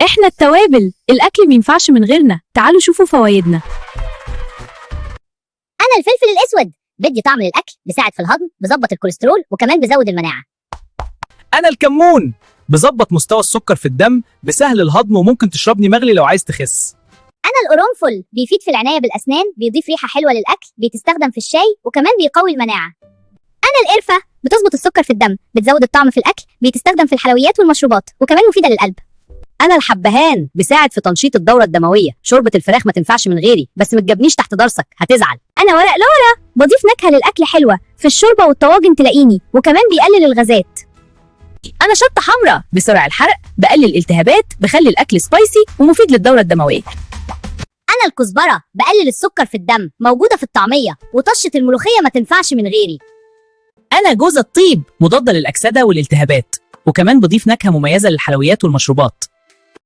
احنا التوابل، الاكل مينفعش من غيرنا. تعالوا شوفوا فوايدنا. انا الفلفل الاسود بدي طعم للاكل، بيساعد في الهضم، بظبط الكوليسترول، وكمان بيزود المناعه. أنا الكمون بظبط مستوى السكر في الدم، بسهل الهضم، وممكن تشربني مغلي لو عايز تخس. انا القرنفل بيفيد في العنايه بالاسنان، بيضيف ريحه حلوه للاكل، بتستخدم في الشاي، وكمان بيقوي المناعه. انا القرفه بتظبط السكر في الدم، بتزود الطعم في الاكل، بتستخدم في الحلويات والمشروبات، وكمان مفيده للقلب. انا الحبهان بيساعد في تنشيط الدوره الدمويه. شوربه الفراخ ما تنفعش من غيري، بس ما تجبنيش تحت ضرسك هتزعل. انا ورق لورا بضيف نكهه للاكل حلوه، في الشوربه والطواجن تلاقيني، وكمان بيقلل الغازات. انا شطه حمراء بسرعه الحرق، بقلل الالتهابات، بخلي الاكل سبايسي ومفيد للدوره الدمويه. انا الكزبره بقلل السكر في الدم، موجوده في الطعميه، وطشه الملوخيه ما تنفعش من غيري. أنا جوز الطيب مضاد للأكسدة والالتهابات، وكمان بضيف نكهة مميزة للحلويات والمشروبات.